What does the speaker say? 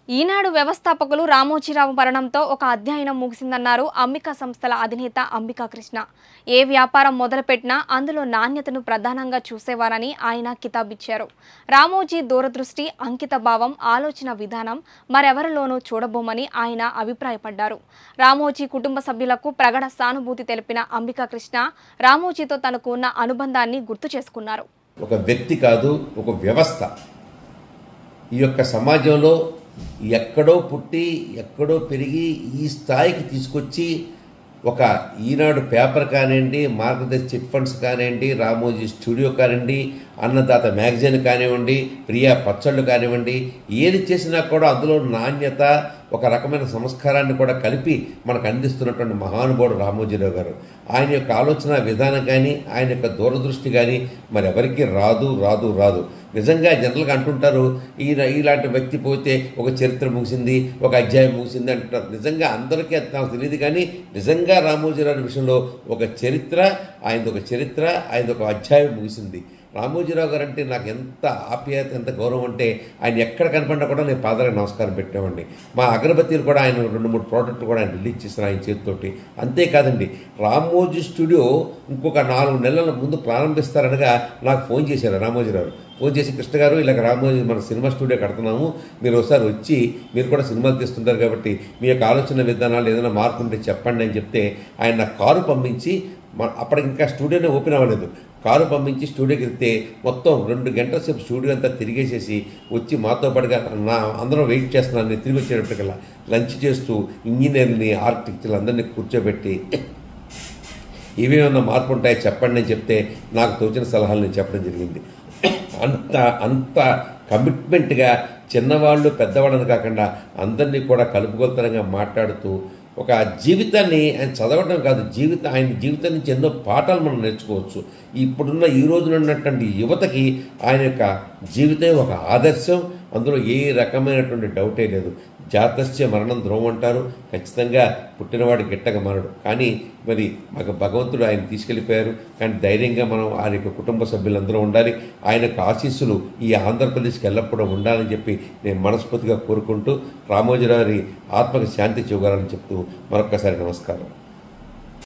ఈనాడు వ్యవస్థాపకులు రామోజీరావు మరణంతో ఒక అధ్యయనం ముగిసిందన్నారు అంబికా సంస్థల అధినేత అంబికా కృష్ణ. ఏ వ్యాపారం మొదలుపెట్టినా అందులో నాణ్యతను ప్రధానంగా చూసేవారని ఆయన కితాబిచ్చారు. రామోజీ దూరదృష్టి, అంకిత భావం, ఆలోచన విధానం మరెవరిలోనూ చూడబోమని ఆయన అభిప్రాయపడ్డారు. రామోజీ కుటుంబ సభ్యులకు ప్రగాఢ సానుభూతి తెలిపిన అంబికా కృష్ణ రామోజీతో తనకు ఉన్న అనుబంధాన్ని గుర్తు చేసుకున్నారు. ఒక వ్యక్తి కాదు, ఒక వ్యవస్థ ఈ యొక్క సమాజంలో ఎక్కడో పుట్టి ఎక్కడో పెరిగి ఈ స్థాయికి తీసుకొచ్చి ఒక ఈనాడు పేపర్ కానివ్వండి, మార్గదర్శి చిట్ ఫండ్స్ కానివ్వండి, రామోజీ స్టూడియో కానివ్వండి, అన్నదాత మ్యాగజైన్ కానివ్వండి, ప్రియా పచ్చళ్ళు కానివ్వండి, ఏది చేసినా కూడా అందులో నాణ్యత, ఒక రకమైన సంస్కారాన్ని కూడా కలిపి మనకు అందిస్తున్నటువంటి మహానుభావుడు రామోజీరావు గారు. ఆయన యొక్క ఆలోచన విధానం కానీ, ఆయన యొక్క దూరదృష్టి కానీ మరెవరికి రాదు రాదు రాదు. నిజంగా జనరల్గా అంటుంటారు, ఇలాంటి వ్యక్తి పోతే ఒక చరిత్ర ముగిసింది, ఒక అధ్యాయం ముగిసింది అంటుంటారు. నిజంగా అందరికీ అది నాకు తెలియదు, కానీ నిజంగా రామోజీరావు విషయంలో ఒక చరిత్ర, ఆయనది ఒక అధ్యాయం ముగిసింది. రామోజీరావు గారు అంటే నాకు ఎంత ఆప్యాయత, ఎంత గౌరవం అంటే ఆయన ఎక్కడ కనపడినా కూడా నేను పాదాలకు నమస్కారం పెట్టామండి. మా అగరబత్తీలు కూడా ఆయన 2-3 ప్రోడక్ట్లు కూడా ఆయన రిలీజ్ చేశారు ఆయన చేతితోటి. అంతేకాదండి, రామోజీ స్టూడియో ఇంకొక 4 నెలల ముందు ప్రారంభిస్తారనగా నాకు ఫోన్ చేశారు రామోజీరావు. ఫోన్ చేసి, కృష్ణ గారు ఇలాగ రామోజీ మన సినిమా స్టూడియో కడుతున్నాము, మీరు ఒకసారి వచ్చి, మీరు కూడా సినిమాలు తీస్తుంటారు కాబట్టి మీ యొక్క ఆలోచన విధానాలు ఏదైనా మార్పు ఉంటే చెప్పండి అని చెప్తే ఆయన నాకు కారు పంపించి, అప్పటికి ఇంకా స్టూడియోనే ఓపెన్ అవ్వలేదు, కారు పంపించి స్టూడియోకి వెళ్తే మొత్తం 2 గంటల సేపు స్టూడియో అంతా తిరిగేసేసి వచ్చి మాతో పాటుగా అందరం వెయిట్ చేస్తున్నాను. నేను తిరిగి వచ్చేటప్పటికల్లా లంచ్ చేస్తూ ఇంజనీర్ని, ఆర్కిటెక్చర్లు అందరినీ కూర్చోబెట్టి ఇవేమన్నా మార్పు ఉంటాయో చెప్పండి అని చెప్తే నాకు తోచిన సలహాలు నేను చెప్పడం జరిగింది. అంత కమిట్మెంట్గా చిన్నవాళ్ళు పెద్దవాళ్ళని కాకుండా అందరినీ కూడా కలుపుగోలుతనంగా మాట్లాడుతూ ఒక జీవితాన్ని ఆయన చదవడం కాదు, ఆయన జీవితం నుంచి ఎన్నో పాఠాలు మనం నేర్చుకోవచ్చు. ఇప్పుడున్న ఈ రోజున ఉన్నటువంటి యువతకి ఆయన యొక్క జీవితం ఒక ఆదర్శం, అందులో ఏ రకమైనటువంటి డౌటే లేదు. జాతస్య మరణం ధ్రువం అంటారు, ఖచ్చితంగా పుట్టినవాడు గిట్టక మరడు. కానీ మరి మాకు భగవంతుడు ఆయన తీసుకెళ్ళిపోయారు, కానీ ధైర్యంగా మనం ఆయన యొక్క కుటుంబ సభ్యులందరూ ఉండాలి. ఆయన యొక్క ఆశీస్సులు ఈ ఆంధ్రప్రదేశ్కి ఎల్లప్పుడూ ఉండాలని చెప్పి నేను మనస్ఫూర్తిగా కోరుకుంటూ రామోజీరావు ఆత్మకి శాంతి చూగాలని చెప్తూ మరొక్కసారి నమస్కారం.